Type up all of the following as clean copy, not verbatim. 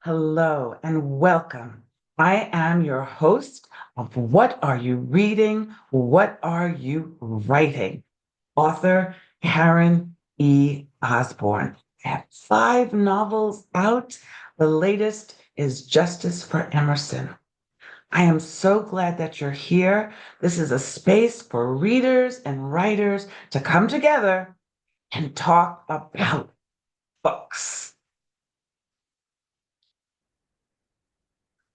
Hello and welcome. I am your host of What Are You Reading? What Are You Writing? Author Karen E. Osborne. I have five novels out. The latest is Justice for Emerson. I am so glad that you're here. This is a space for readers and writers to come together and talk about books.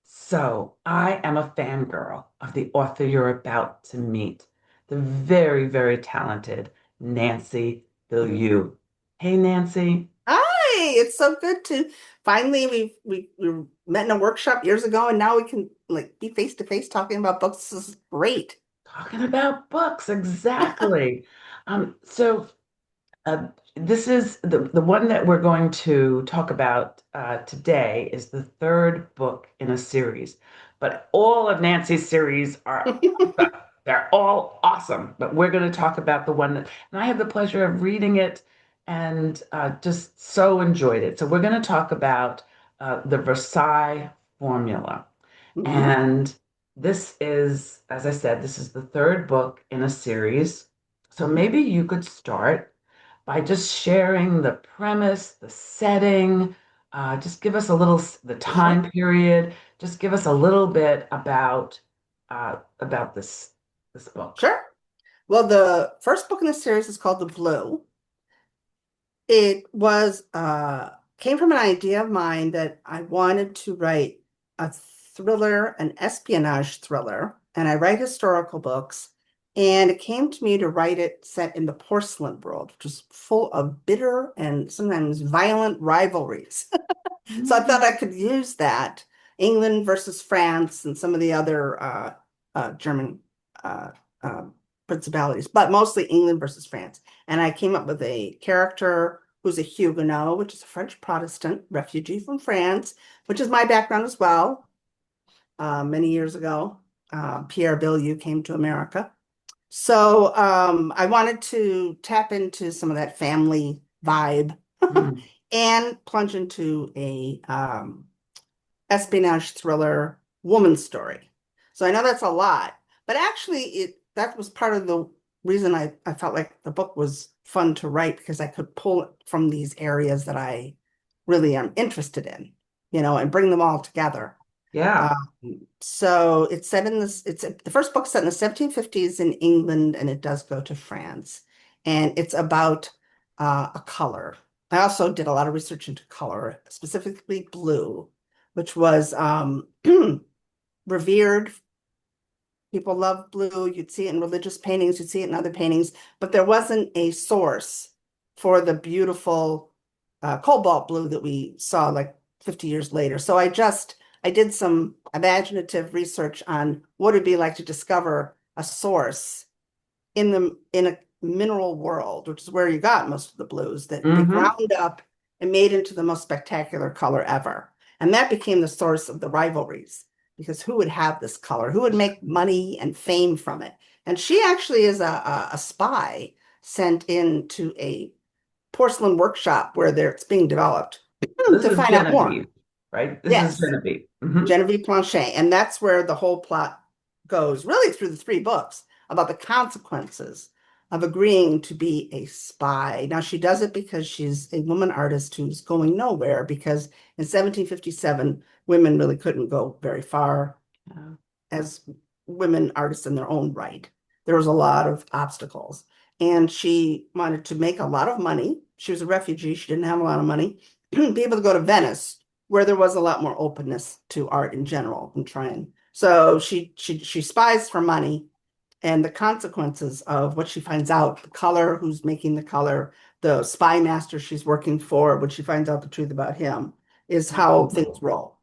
So, I am a fangirl of the author you're about to meet, the very, very talented Nancy Bilyeau. Hey, Nancy. Hi, it's so good to finally we met in a workshop years ago and now we can like be face to face talking about books. This is great. Talking about books, exactly. So this is the one that we're going to talk about today is the third book in a series. But all of Nancy's series are awesome. They're all awesome. But we're going to talk about the one that, and I have the pleasure of reading it and just so enjoyed it. So we're going to talk about the Versailles Formula. Hmm. And this is, as I said, this is the third book in a series. So maybe you could start by just sharing the premise, the setting, just give us a little, the Sure. time period, just give us a little bit about this book. Sure. Well, the first book in the series is called The Blue. It was came from an idea of mine that I wanted to write a thriller, an espionage thriller, and I write historical books. And it came to me to write it set in the porcelain world, which is full of bitter and sometimes violent rivalries. So I thought I Mm. could use that, England versus France and some of the other German uh, uh, principalities, but mostly England versus France. And I came up with a character who's a Huguenot, which is a French Protestant refugee from France, which is my background as well. Many years ago, Pierre Bilyeau came to America. So I wanted to tap into some of that family vibe Mm. and plunge into a espionage thriller woman story. So I know that's a lot, but actually it that was part of the reason I felt like the book was fun to write because I could pull it from these areas that I really am interested in, and bring them all together. Yeah. So it's set in this, it's the first book's set in the 1750s in England and it does go to France. And it's about a color. I also did a lot of research into color, specifically blue, which was revered. People love blue. You'd see it in religious paintings, you'd see it in other paintings, but there wasn't a source for the beautiful cobalt blue that we saw like 50 years later. So I did some imaginative research on what it'd be like to discover a source in a mineral world, which is where you got most of the blues that they Mm-hmm. ground up and made into the most spectacular color ever. And that became the source of the rivalries because who would have this color? Who would make money and fame from it? And she actually is a spy sent into a porcelain workshop where it's being developed This to is find out more. Genevieve, right? This is Yes, Genevieve. Hmm. Genevieve Blanchet. And that's where the whole plot goes, really through the three books, about the consequences of agreeing to be a spy. Now, she does it because she's a woman artist who's going nowhere, because in 1757, women really couldn't go very far as women artists in their own right. There was a lot of obstacles. And she wanted to make a lot of money. She was a refugee. She didn't have a lot of money. Be able to go to Venice, where there was a lot more openness to art in general and trying. So she spies for money and the consequences of what she finds out, the color, who's making the color, the spy master she's working for, when she finds out the truth about him, is how things roll.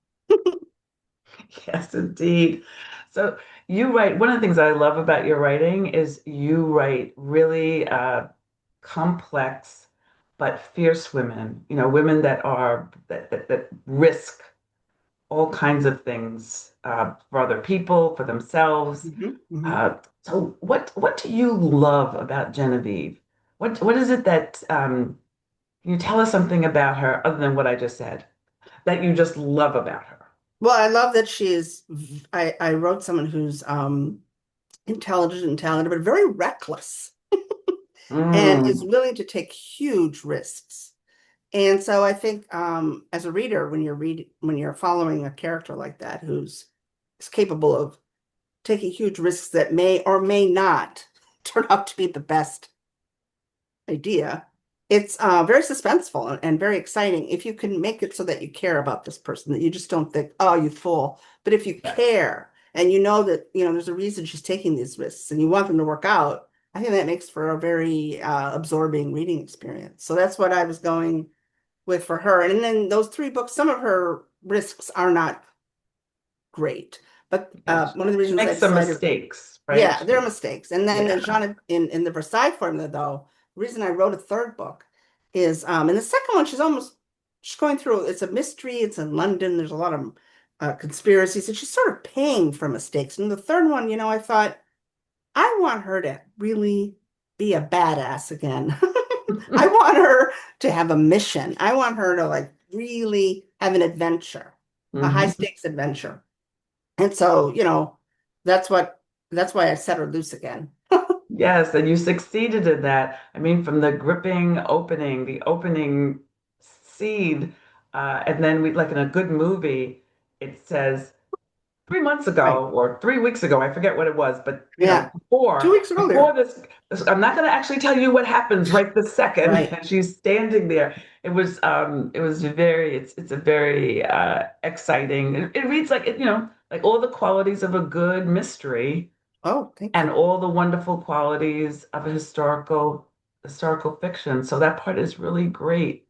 Yes, indeed. So you write, one of the things I love about your writing is you write really complex but fierce women, women that risk all kinds of things for other people, for themselves. Mhm, mhm. So what do you love about Genevieve? What is it that can you tell us something about her other than what I just said? that you just love about her? Well, I love that I wrote someone who's intelligent and talented, but very reckless and is Mm, willing to take huge risks. And so I think as a reader, when you're following a character like that who's is capable of taking huge risks that may or may not turn out to be the best idea, it's very suspenseful and very exciting if you can make it so that you care about this person, that you just don't think, oh, you fool. But if you yes. care and you know that, there's a reason she's taking these risks and you want them to work out, I think that makes for a very absorbing reading experience. So that's what I was going with for her. And then those three books, some of her risks are not great. But Yes. one of the She reasons I makes some decided, mistakes, right? yeah, there are mistakes. And then Yeah. in the Versailles formula, though, the reason I wrote a third book is in the second one, she's going through, it's a mystery, it's in London, there's a lot of conspiracies, and she's sort of paying for mistakes. And the third one, I thought, I want her to really be a badass again. I want her to have a mission. I want her to like really have an adventure, a high Mhm. stakes adventure. And so, that's what that's why I set her loose again. Yes, and you succeeded in that. I mean, from the gripping opening, the opening seed, and then we, like in a good movie, it says 3 months Right. ago or 3 weeks ago, I forget what it was, but Yeah. Two before weeks before earlier. this, I'm not going to actually tell you what happens right this second. Right. And she's standing there. It was it's a very exciting. It reads like like all the qualities of a good mystery Oh, thank and you. all the wonderful qualities of a historical fiction. So that part is really great.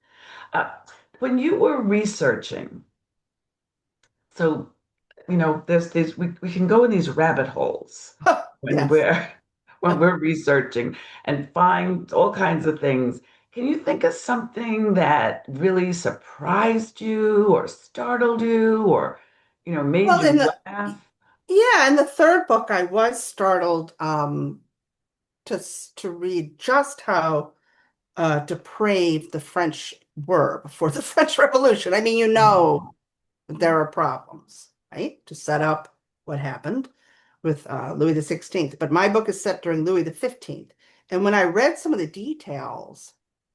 Uh, when you were researching, so there's these we can go in these rabbit holes when Yes. we're when we're researching and find all kinds of things. Can you think of something that really surprised you or startled you or made Well, you laugh? in the third book, I was startled to read just how depraved the French were before the French Revolution. I mean, Oh, there are problems, right? To set up what happened with Louis the 16th. But my book is set during Louis the 15th. And when I read some of the details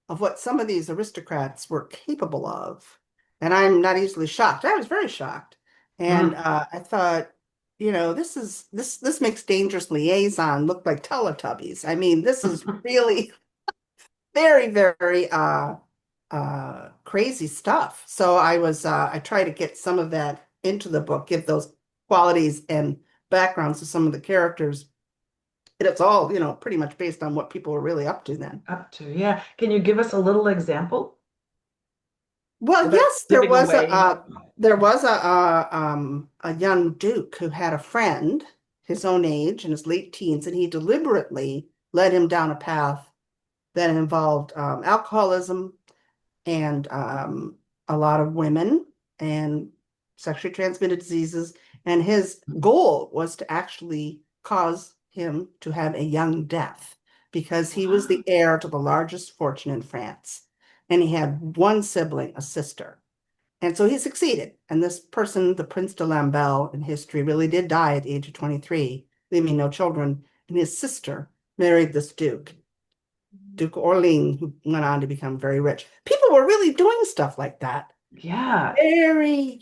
of what some of these aristocrats were capable of, and I'm not easily shocked, I was very shocked. And mm. I thought, this makes Dangerous Liaison look like Teletubbies. I mean, this is really very, very crazy stuff. So I try to get some of that into the book, give those qualities and backgrounds to some of the characters. And it's all, pretty much based on what people were really up to then. Up to, yeah. Can you give us a little example Well, without yes, giving away? there was a young duke who had a friend his own age in his late teens, and he deliberately led him down a path that involved alcoholism and a lot of women and sexually transmitted diseases. And his goal was to actually cause him to have a young death because he was the Wow. heir to the largest fortune in France. And he had one sibling, a sister. And so he succeeded. And this person, the Prince de Lamballe in history, really did die at the age of 23, leaving no children. And his sister married this duke. Duke Orleans, who went on to become very rich. People were really doing stuff like that. Yeah. Very,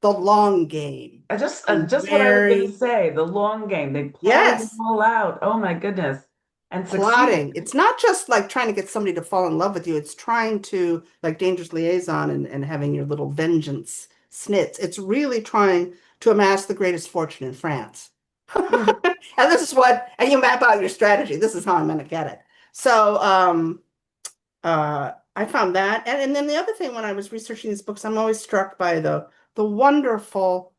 the long game. And Just what I was going to very, say, the long game. They plotted it yes, all out. Oh my goodness. And succeeded. plotting. It's not just like trying to get somebody to fall in love with you. It's trying to, like Dangerous Liaison and having your little vengeance snits. It's really trying to amass the greatest fortune in France. Mm. And and you map out your strategy. This is how I'm going to get it. So, I found that. And then the other thing when I was researching these books, I'm always struck by the wonderful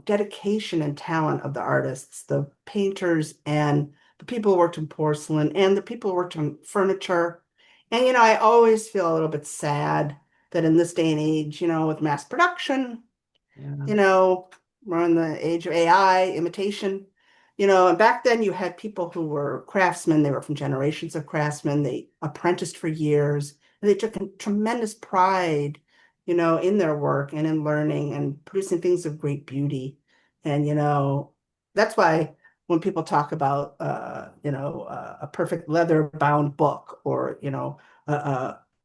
dedication and talent of the artists, the painters and the people who worked in porcelain and the people who worked on furniture. And, I always feel a little bit sad that in this day and age, with mass production, Yeah. you know, we're in the age of AI, imitation, and back then you had people who were craftsmen. They were from generations of craftsmen. They apprenticed for years, and they took a tremendous pride in their work and in learning and producing things of great beauty. And, that's why when people talk about, a perfect leather bound book or,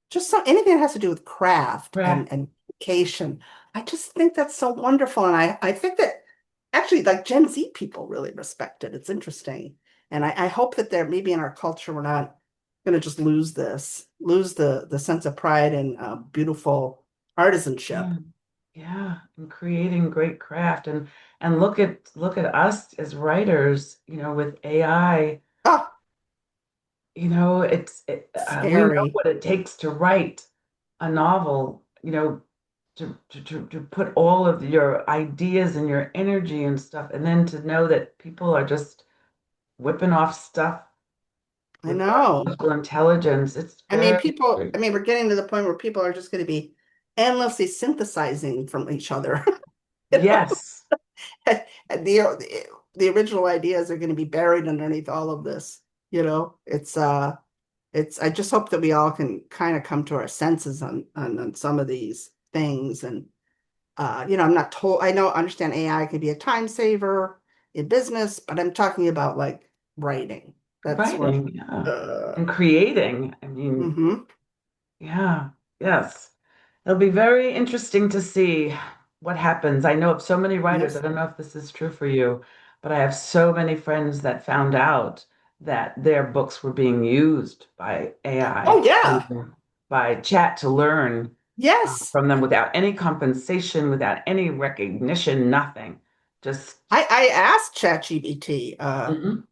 just anything that has to do with craft Correct. and education, I just think that's so wonderful. And I think that actually like Gen Z people really respect it. It's interesting. And I hope that there maybe in our culture, we're not going to just lose the sense of pride and beautiful artisanship. Yeah. Yeah. And creating great craft and look at us as writers, with AI, Oh, we know scary. what it takes to write a novel, to put all of your ideas and your energy and stuff, and then to know that people are just whipping off stuff I with know. artificial intelligence. It's very, I mean, we're getting to the point where people are just going to be endlessly synthesizing from each other. You know? yes, And the original ideas are going to be buried underneath all of this. I just hope that we all can kind of come to our senses on some of these things. And I'm not told, understand AI can be a time saver in business, but I'm talking about like writing. That's where, writing, yeah, uh, and creating. I mean, mhm. yeah, yes. It'll be very interesting to see what happens. I know of so many writers. I Yes. don't know if this is true for you, but I have so many friends that found out that their books were being used by AI Oh yeah. and by chat to learn Yes. from them without any compensation, without any recognition, nothing. Just, I asked ChatGPT, mhm.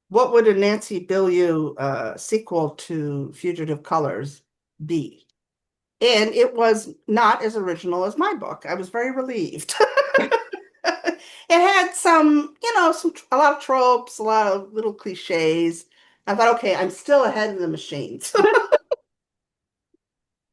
what would a Nancy Bilyeau sequel to Fugitive Colors be? And it was not as original as my book. I was very relieved. It had a lot of tropes, a lot of little cliches. I thought, okay, I'm still ahead of the machines,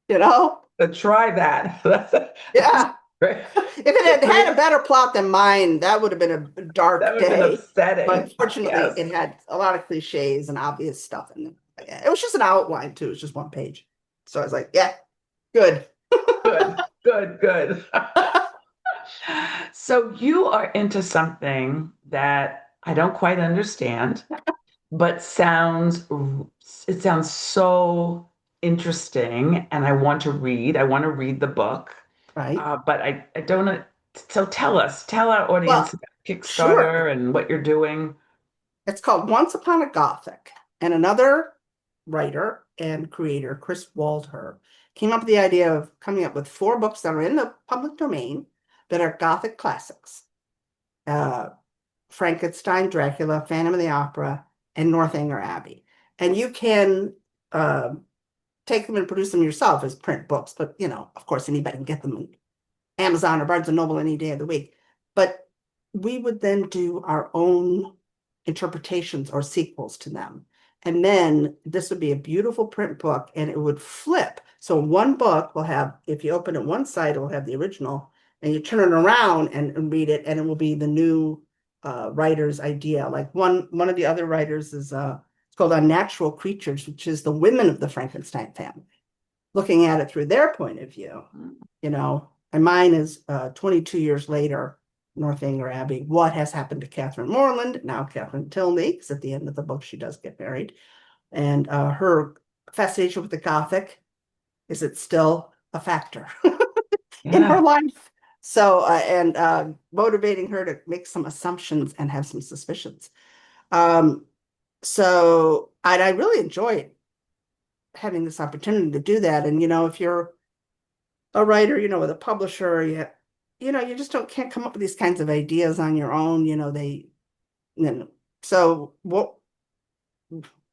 you know? Try that. That's Yeah. great. If it had had a better plot than mine, that would have been a That dark would have been day. upsetting. But fortunately, Yes. it had a lot of cliches and obvious stuff in it. Yeah, it was just an outline too. It was just one page. So I was like, yeah, good. Good, good, good. So you are into something that I don't quite understand, but it sounds so interesting, and I want to read. I want to read the book, Right. but I don't know. So tell our audience Well, about sure. Kickstarter and what you're doing. It's called Once Upon a Gothic. And another writer and creator, Chris Waldher, came up with the idea of coming up with four books that are in the public domain that are Gothic classics. Uh, Frankenstein, Dracula, Phantom of the Opera, and Northanger Abbey. And you can uh, take them and produce them yourself as print books, but of course, anybody can get them Amazon or Barnes and Noble any day of the week. But we would then do our own interpretations or sequels to them. And then this would be a beautiful print book and it would flip. So one book will have, if you open it one side, it will have the original, and you turn it around and read it, and it will be the new writer's idea. Like one of the other writers is it's called Unnatural Creatures, which is the women of the Frankenstein family, looking at it through their point of view, and mine is 22 years later, Northanger Abbey. What has happened to Catherine Morland? Now Catherine Tilney, because at the end of the book she does get married, and her fascination with the Gothic, is it still a factor in her Yeah. life? So and motivating her to make some assumptions and have some suspicions. Um, and I really enjoyed having this opportunity to do that. And if you're a writer, with a publisher, you just don't can't come up with these kinds of ideas on your own. So what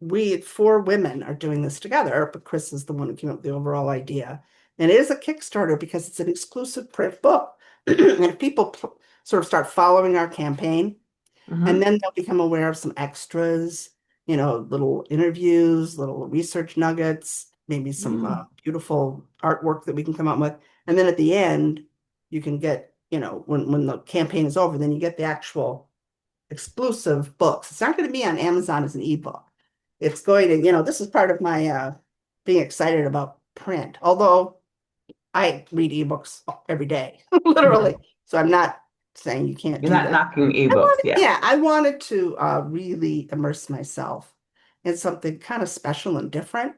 we four women are doing this together, but Chris is the one who came up with the overall idea. And it is a Kickstarter because it's an exclusive print book. And if people sort of start following our campaign, and Hmm. then they'll become aware of some extras, little interviews, little research nuggets, maybe some Mm. beautiful artwork that we can come up with. And then at the end, you can get, when the campaign is over, then you get the actual exclusive books. It's not going to be on Amazon as an ebook. It's going to, this is part of my being excited about print. Although I read ebooks every day, literally. Mhm. So I'm not saying you can't You're do not that. knocking ebooks, yeah. Yeah, I wanted to really immerse myself in something kind of special and different,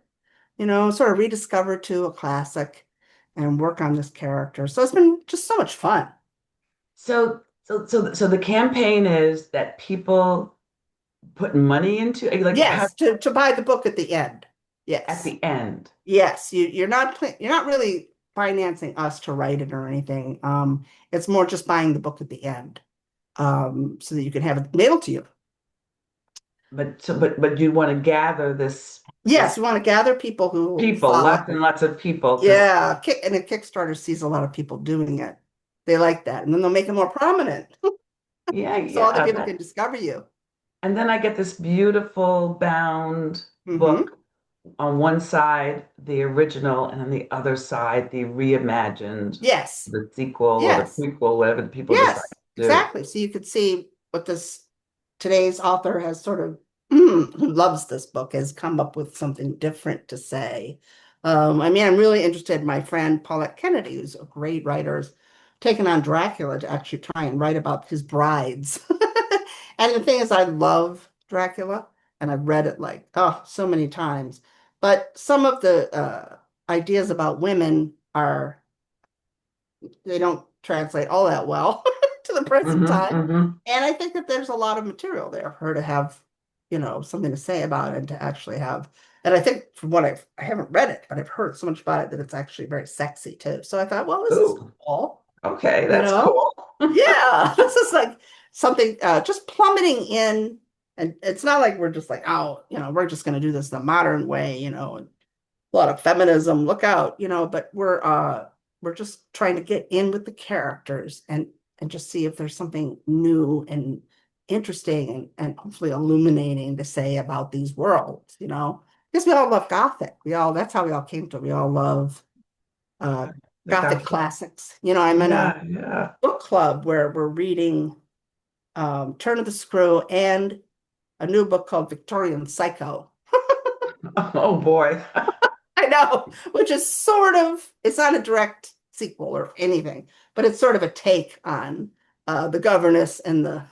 sort of rediscover to a classic and work on this character. So it's been just so much fun. So the campaign is that people put money into, like, how Yes, to buy the book at the end. at Yes. the end. Yes, you're not really financing us to write it or anything. It's more just buying the book at the end, so that you can have it mailed to you. But you want to gather Yes, this we want to gather people who people, lots follow. and lots of people, because Yeah, and a Kickstarter sees a lot of people doing it. They like that, and then they'll make it more prominent, yeah, so other yeah, people can discover you. and then I get this beautiful bound Hmm. book on one side, the original, and on the other side, the reimagined, Yes, the sequel or the yes. prequel, whatever the people decide Yes, to do. exactly. So you could see what this today's author has sort of who loves this book has come up with something different to say. I mean, I'm really interested. My friend Paulette Kennedy, who's a great writer, has taken on Dracula to actually try and write about his brides. And the thing is, I love Dracula, and I've read it like so many times. But some of the ideas about women are they don't translate all that well to the present time. Hmm. And I think that there's a lot of material there for her to have, something to say about it and to actually have. And I think from what I haven't read it, but I've heard so much about it that it's actually very sexy too. So I thought, well, this is Ooh, cool, okay, you that's know? cool. Yeah, this is like something just plummeting in. And it's not like we're just like, oh, we're just going to do this the modern way, a lot of feminism, look out, but we're just trying to get in with the characters and just see if there's something new and interesting and hopefully illuminating to say about these worlds. Because we all love Gothic. That's how we all came to it. We all love uh The Gothic gospel. classics. I'm in a Yeah, yeah. book club where we're reading Turn of the Screw and a new book called Victorian Psycho. Oh boy. I know, which is sort of, it's not a direct sequel or anything, but it's sort of a take on the governess and the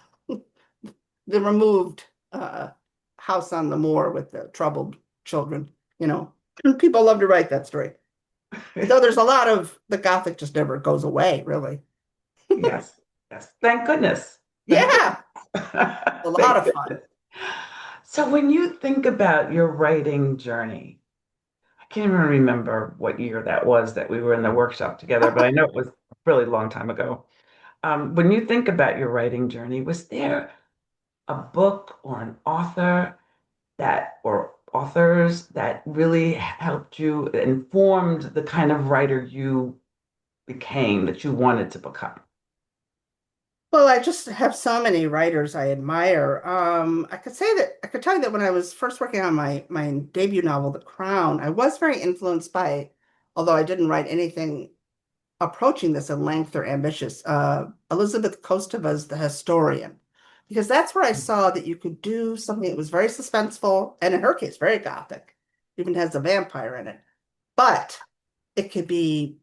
removed uh, house on the moor with the troubled children. You know, People love to write that story. So there's a lot of the Gothic just never goes away, really. Yes, yes. Thank goodness. Thank Yeah, goodness. a lot Thank of fun. goodness. So when you think about your writing journey, I can't even remember what year that was that we were in the workshop together, but I know it was a really long time ago. When you think about your writing journey, was there a book or an author or authors that really helped you, informed the kind of writer you became, that you wanted to become? Well, I just have so many writers I admire. I could tell you that when I was first working on my debut novel, The Crown, I was very influenced by, although I didn't write anything approaching this in length or ambitious, Elizabeth Kostova's The Historian, because that's where I saw that you could do something that was very suspenseful, and in her case, very gothic, even has a vampire in it, but it could be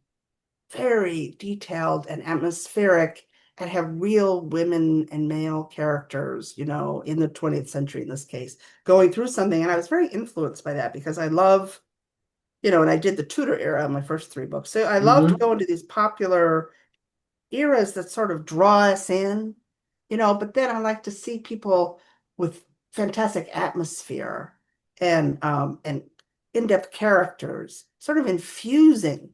very detailed and atmospheric and have real women and male characters, in the 20th century in this case, going through something. And I was very influenced by that because I love, and I did the Tudor era in my first three books. So I love to Hmm. go into these popular eras that sort of draw us in, but then I like to see people with fantastic atmosphere and in-depth characters, sort of infusing,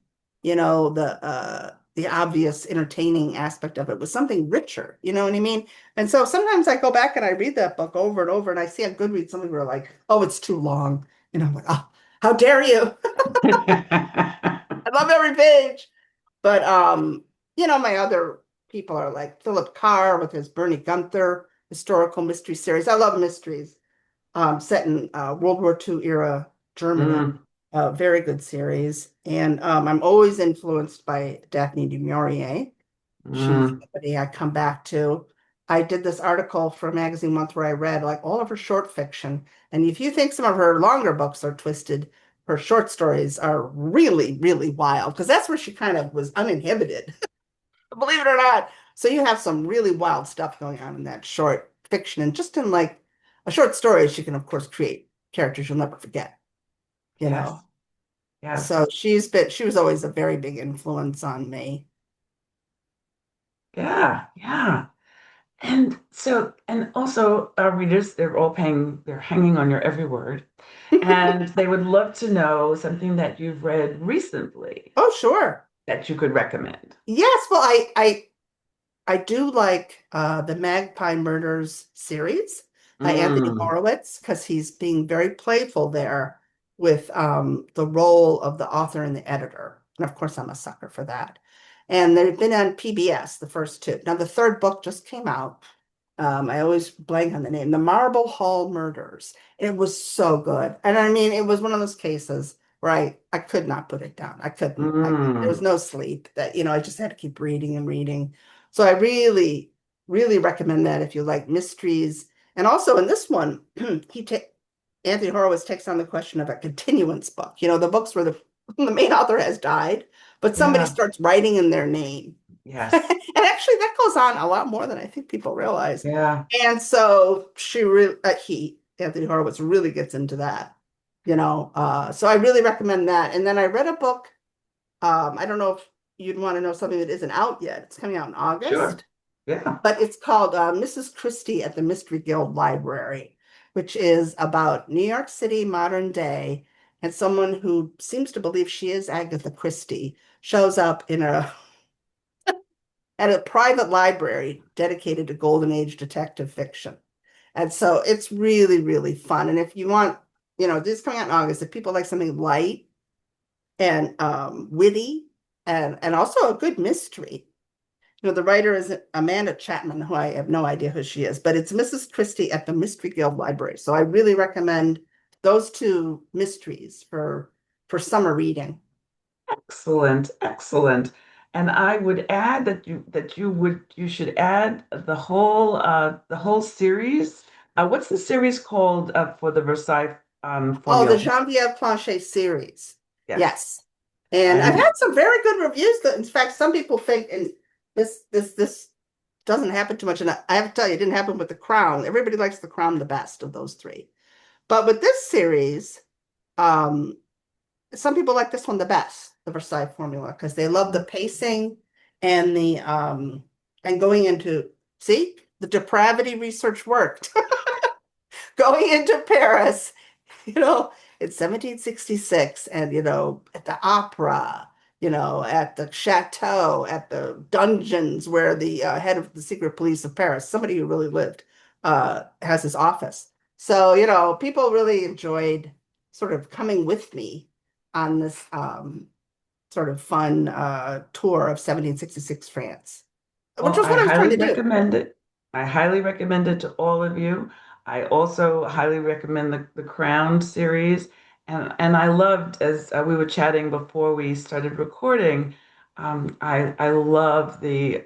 the obvious entertaining aspect of it with something richer, you know what I mean? And so sometimes I go back and I read that book over and over and I see on Goodreads something where like, oh, it's too long. I'm like, oh, how dare you? I love every page. But my other people are like Philip Carr with his Bernie Gunther historical mystery series. I love mysteries set in World War II era Germany. Mm, Very good series. And I'm always influenced by Daphne du Maurier. She's mm. somebody I come back to. I did this article for Magazine Month where I read like all of her short fiction. And if you think some of her longer books are twisted, her short stories are really, really wild because that's where she kind of was uninhibited, believe it or not. So you have some really wild stuff going on in that short fiction. And just in like a short story, she can, of course, create characters you'll never forget, you Yes. know. Yes. So she was always a very big influence on me. Yeah. Yeah. And so, and also our readers, they're hanging on your every word. And they would love to know something that you've read recently Oh, sure. that you could recommend. Yes, well, I do like the Magpie Murders series by Anthony Mm, Horowitz because he's being very playful there with the role of the author and the editor. And of course, I'm a sucker for that. And they've been on PBS, the first two. Now, the third book just came out. I always blank on the name, The Marble Hall Murders. It was so good. And I mean, it was one of those cases where I could not put it down. I couldn't. There was mm. no sleep that, I just had to keep reading and reading. So I really, really recommend that if you like mysteries. And also in this one, Anthony Horowitz takes on the question of a continuance book. The books where the the main author has died, but somebody Yeah. starts writing in their name. Yes. And actually, that goes on a lot more than I think people realize. Yeah. And so Anthony Horowitz really gets into that, So I really recommend that. And then I read a book. I don't know if you'd want to know something that isn't out yet. It's coming out in Sure. August, Yeah. but it's called Mrs. Christie at the Mystery Guild Library, which is about New York City modern day. And someone who seems to believe she is Agatha Christie shows up at a private library dedicated to Golden Age detective fiction. And so it's really, really fun. And if you want, this is coming out in August, if people like something light and witty and also a good mystery, the writer is Amanda Chapman, who I have no idea who she is, but it's Mrs. Christie at the Mystery Guild Library. So I really recommend those two mysteries for summer reading. Excellent. Excellent. And I would add you should add the whole series. What's the series called for the Versailles Oh, the formula? Genevieve Planche series. Yes. Yes. And I've And had some very good reviews that in fact some people think and this doesn't happen too much. And I have to tell you, it didn't happen with The Crown. Everybody likes The Crown the best of those three. But with this series, um, some people like this one the best, the Versailles formula, because they love the pacing and the and going into see the depravity research worked. Going into Paris, you know, in 1766, and at the opera, at the chateau, at the dungeons where the head of the secret police of Paris, somebody who really lived, has his office. So, people really enjoyed sort of coming with me on this sort of fun tour of 1766 France, which well, was I what I was trying highly to do. recommend it. I highly recommend it to all of you. I also highly recommend the Crown series. And I loved, as we were chatting before we started recording, I love the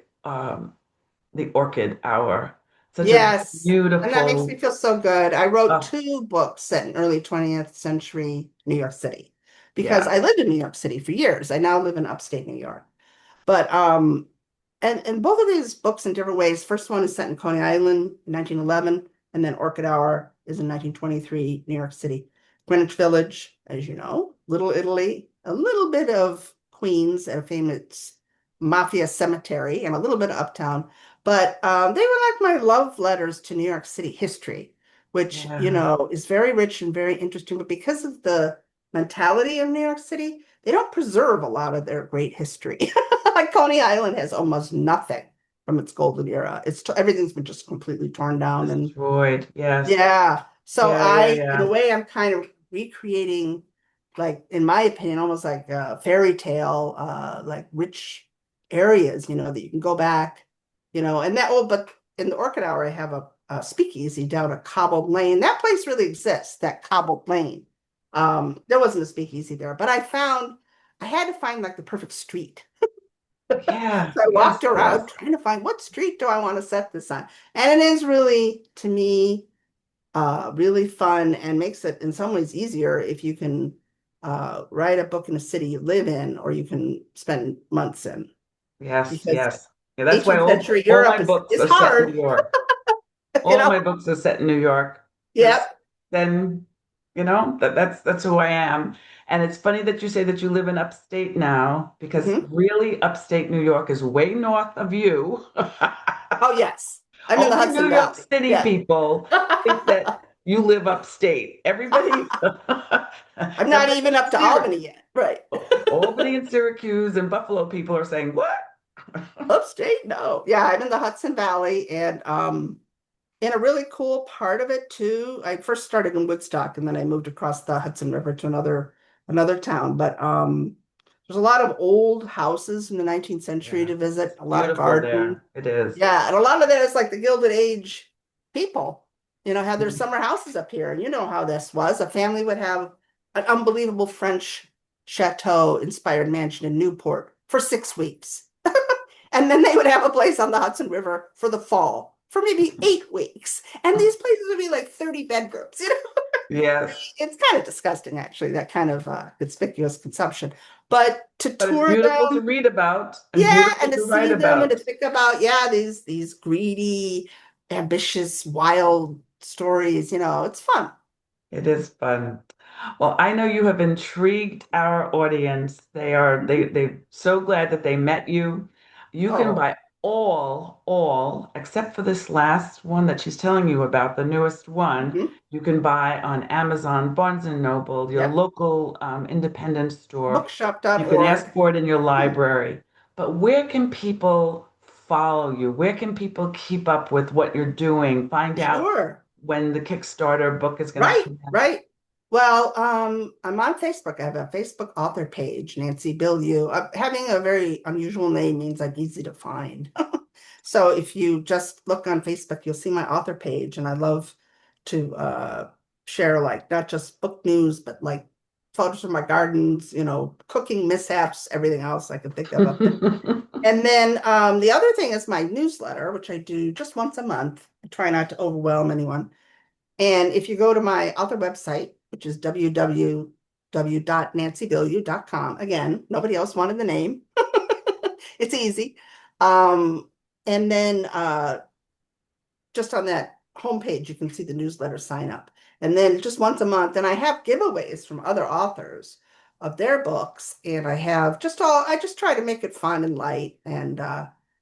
Orchid Hour. Such a Yes. And that makes me beautiful, feel so good. I wrote uh, two books set in early 20th century New York City because yeah, I lived in New York City for years. I now live in upstate New York. But and both of these books in different ways. First one is set in Coney Island in 1911, and then Orchid Hour is in 1923, New York City. Greenwich Village, as you know, Little Italy, a little bit of Queens, a famous mafia cemetery, and a little bit of Uptown. But they were like my love letters to New York City history, which, yeah, is very rich and very interesting. But because of the mentality of New York City, they don't preserve a lot of their great history. Like Coney Island has almost nothing from its golden era. Everything's been just completely torn down and destroyed. Yes, yeah. So yeah, yeah, in a yeah, way, I'm kind of recreating, like in my opinion, almost like a fairy tale, like rich areas, that you can go back, and but in the Orchid Hour, I have a speakeasy down a cobbled lane. That place really exists, that cobbled lane. There wasn't a speakeasy there, but I had to find like the perfect street. yeah, So I walked yes, around yes. trying to find what street do I want to set this on. And it is really, to me, really fun and makes it in some ways easier if you can write a book in a city you live in, or you can spend months in, Yes, because yes. Yeah, that's why 18th century all my Europe books is are set in New hard, York. you All know? my books are set in New York because Yep. then, that's who I am. And it's funny that you say that you live in upstate now because Hmm. really upstate New York is way north of you. Oh, yes. I'm in the Only Hudson New York Valley. City Yeah. people think that you live upstate. Everybody, I'm not everybody even in up to Syracuse, Albany yet. Right. Albany and Syracuse and Buffalo people are saying, "What?" Upstate? No. Yeah, I'm in the Hudson Valley, and in a really cool part of it too. I first started in Woodstock, and then I moved across the Hudson River to another town. But there's a lot of old houses from the 19th century Yeah, to visit, it's a lot of beautiful garden. there. It is. Yeah, and a lot of that is like the Gilded Age people, had their Mhm. summer houses up here. And you know how this was. A family would have an unbelievable French chateau inspired mansion in Newport for 6 weeks. And then they would have a place on the Hudson River for the fall for maybe 8 weeks. And these places would be like 30 bedrooms. Yes, It's kind of disgusting, actually, that kind of conspicuous consumption. But to but it's tour beautiful to them, read about and yeah, beautiful and to to write see them and to about. think about, yeah, these greedy, ambitious, wild stories, it's fun. It is fun. Well, I know you have intrigued our audience. They're so glad that they met you. You can Oh, buy all, except for this last one that she's telling you about, the newest one, mhm. you can buy on Amazon, Barnes and Noble, your Yep. local independent store. You can ask Bookshop.org. for it in your Mhm. library. But where can people follow you? Where can people keep up with what you're doing? Find out Sure. when the Kickstarter book is going to Right, come out. right. Well, I'm on Facebook. I have a Facebook author page, Nancy Bilyeau. Having a very unusual name means I'm easy to find. So if you just look on Facebook, you'll see my author page, and I love to share like not just book news, but like photos of my gardens, cooking mishaps, everything else I can think of up there. And then the other thing is my newsletter, which I do just once a month. I try not to overwhelm anyone. And if you go to my author website, which is www.nancybillieu.com, again, nobody else wanted the name. It's easy. Um, and then just on that homepage, you can see the newsletter sign up. And then just once a month, and I have giveaways from other authors of their books. And I just try to make it fun and light, and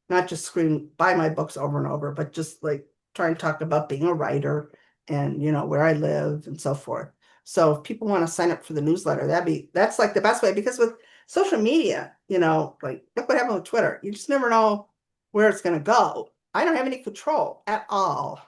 not just scream buy my books over and over, but just like try and talk about being a writer and, where I live and so forth. So if people want to sign up for the newsletter, that's like the best way, because with social media, like look what happened with Twitter. You just never know where it's going to go. I don't have any control at all.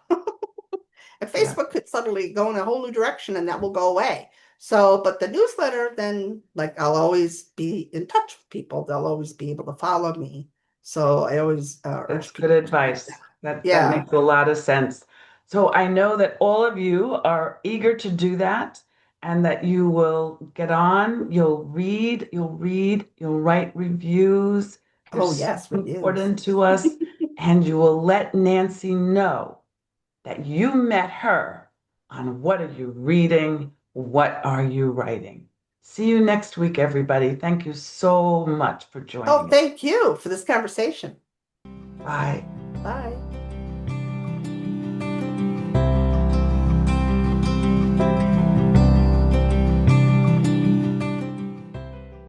And Yeah. Facebook could suddenly go in a whole new direction, and that will go away. So, but the newsletter, then like I'll always be in touch with people. They'll always be able to follow me. So I always That's urge good people to do advice. that. That Yeah. makes a lot of sense. So I know that all of you are eager to do that and that you will get on, you'll write reviews. You're Oh, so yes, reviews. important to us, and you will let Nancy know that you met her on What Are You Reading? What Are You Writing? See you next week, everybody. Thank you so much for Oh, joining us. thank you for this conversation. Bye. Bye.